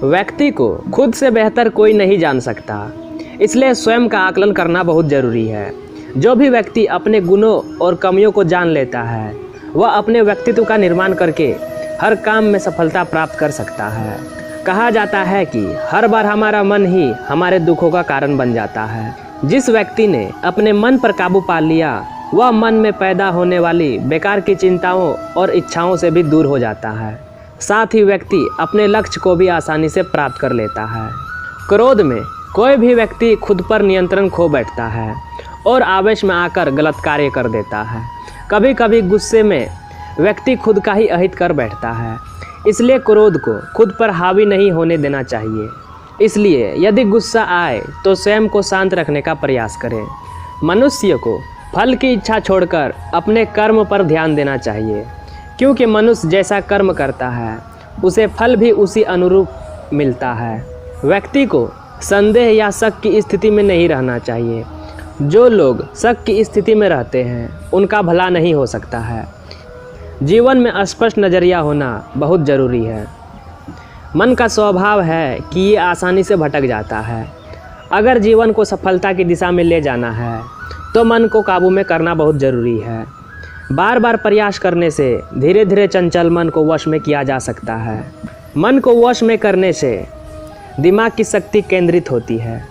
व्यक्ति को खुद से बेहतर कोई नहीं जान सकता, इसलिए स्वयं का आकलन करना बहुत ज़रूरी है। जो भी व्यक्ति अपने गुणों और कमियों को जान लेता है वह अपने व्यक्तित्व का निर्माण करके हर काम में सफलता प्राप्त कर सकता है। कहा जाता है कि हर बार हमारा मन ही हमारे दुखों का कारण बन जाता है। जिस व्यक्ति ने अपने मन पर काबू पा लिया वह मन में पैदा होने वाली बेकार की चिंताओं और इच्छाओं से भी दूर हो जाता है। साथ ही व्यक्ति अपने लक्ष्य को भी आसानी से प्राप्त कर लेता है। क्रोध में कोई भी व्यक्ति खुद पर नियंत्रण खो बैठता है और आवेश में आकर गलत कार्य कर देता है। कभी कभी गुस्से में व्यक्ति खुद का ही अहित कर बैठता है, इसलिए क्रोध को खुद पर हावी नहीं होने देना चाहिए। इसलिए यदि गुस्सा आए तो स्वयं को शांत रखने का प्रयास करें। मनुष्य को फल की इच्छा छोड़कर अपने कर्म पर ध्यान देना चाहिए, क्योंकि मनुष्य जैसा कर्म करता है उसे फल भी उसी अनुरूप मिलता है। व्यक्ति को संदेह या शक की स्थिति में नहीं रहना चाहिए। जो लोग शक की स्थिति में रहते हैं उनका भला नहीं हो सकता है। जीवन में स्पष्ट नज़रिया होना बहुत ज़रूरी है। मन का स्वभाव है कि ये आसानी से भटक जाता है। अगर जीवन को सफलता की दिशा में ले जाना है तो मन को काबू में करना बहुत ज़रूरी है। बार बार प्रयास करने से धीरे धीरे चंचल मन को वश में किया जा सकता है। मन को वश में करने से दिमाग की शक्ति केंद्रित होती है,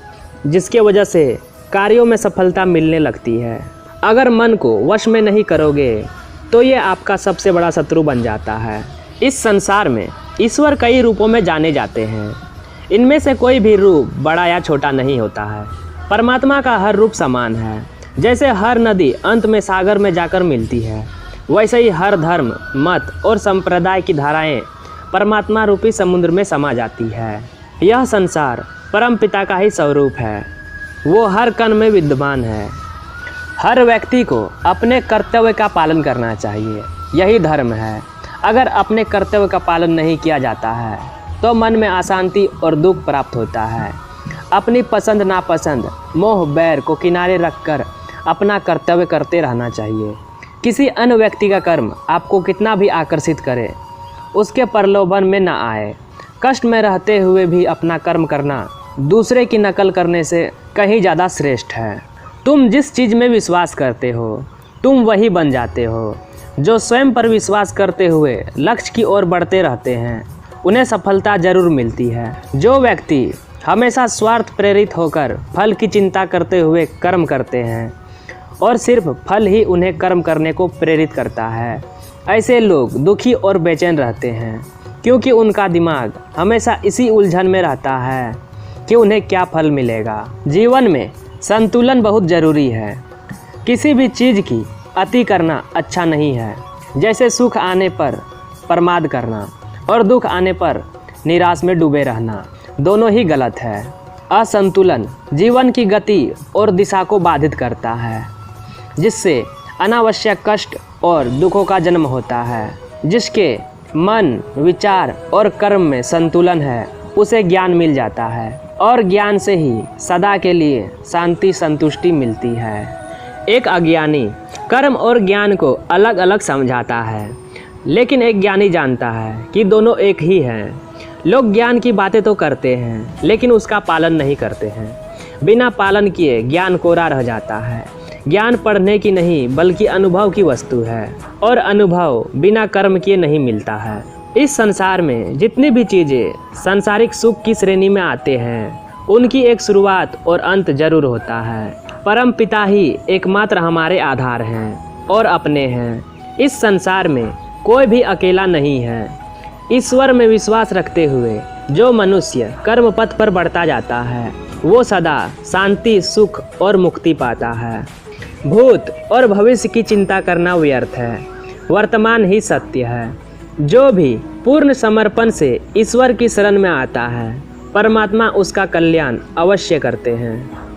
जिसके वजह से कार्यों में सफलता मिलने लगती है। अगर मन को वश में नहीं करोगे तो ये आपका सबसे बड़ा शत्रु बन जाता है। इस संसार में ईश्वर कई रूपों में जाने जाते हैं। इनमें से कोई भी रूप बड़ा या छोटा नहीं होता है। परमात्मा का हर रूप समान है। जैसे हर नदी अंत में सागर में जाकर मिलती है, वैसे ही हर धर्म, मत और संप्रदाय की धाराएं परमात्मा रूपी समुद्र में समा जाती है। यह संसार परम पिता का ही स्वरूप है। वो हर कण में विद्यमान है। हर व्यक्ति को अपने कर्तव्य का पालन करना चाहिए, यही धर्म है। अगर अपने कर्तव्य का पालन नहीं किया जाता है तो मन में अशांति और दुख प्राप्त होता है। अपनी पसंद नापसंद, मोह बैर को किनारे रखकर अपना कर्तव्य करते रहना चाहिए। किसी अन्य व्यक्ति का कर्म आपको कितना भी आकर्षित करे, उसके प्रलोभन में न आए। कष्ट में रहते हुए भी अपना कर्म करना दूसरे की नकल करने से कहीं ज़्यादा श्रेष्ठ है। तुम जिस चीज़ में विश्वास करते हो तुम वही बन जाते हो। जो स्वयं पर विश्वास करते हुए लक्ष्य की ओर बढ़ते रहते हैं उन्हें सफलता जरूर मिलती है। जो व्यक्ति हमेशा स्वार्थ प्रेरित होकर फल की चिंता करते हुए कर्म करते हैं और सिर्फ फल ही उन्हें कर्म करने को प्रेरित करता है, ऐसे लोग दुखी और बेचैन रहते हैं, क्योंकि उनका दिमाग हमेशा इसी उलझन में रहता है कि उन्हें क्या फल मिलेगा। जीवन में संतुलन बहुत ज़रूरी है। किसी भी चीज़ की अति करना अच्छा नहीं है। जैसे सुख आने पर प्रमाद करना और दुख आने पर निराश में डूबे रहना, दोनों ही गलत है। असंतुलन जीवन की गति और दिशा को बाधित करता है, जिससे अनावश्यक कष्ट और दुखों का जन्म होता है। जिसके मन, विचार और कर्म में संतुलन है उसे ज्ञान मिल जाता है और ज्ञान से ही सदा के लिए शांति संतुष्टि मिलती है। एक अज्ञानी कर्म और ज्ञान को अलग अलग समझाता है, लेकिन एक ज्ञानी जानता है कि दोनों एक ही हैं। लोग ज्ञान की बातें तो करते हैं लेकिन उसका पालन नहीं करते हैं। बिना पालन किए ज्ञान कोरा रह जाता है। ज्ञान पढ़ने की नहीं बल्कि अनुभव की वस्तु है, और अनुभव बिना कर्म किए नहीं मिलता है। इस संसार में जितनी भी चीज़ें सांसारिक सुख की श्रेणी में आते हैं उनकी एक शुरुआत और अंत जरूर होता है। परम पिता ही एकमात्र हमारे आधार हैं और अपने हैं। इस संसार में कोई भी अकेला नहीं है। ईश्वर में विश्वास रखते हुए जो मनुष्य कर्म पथ पर बढ़ता जाता है वो सदा शांति, सुख और मुक्ति पाता है। भूत और भविष्य की चिंता करना व्यर्थ है। वर्तमान ही सत्य है। जो भी पूर्ण समर्पण से ईश्वर की शरण में आता है परमात्मा उसका कल्याण अवश्य करते हैं।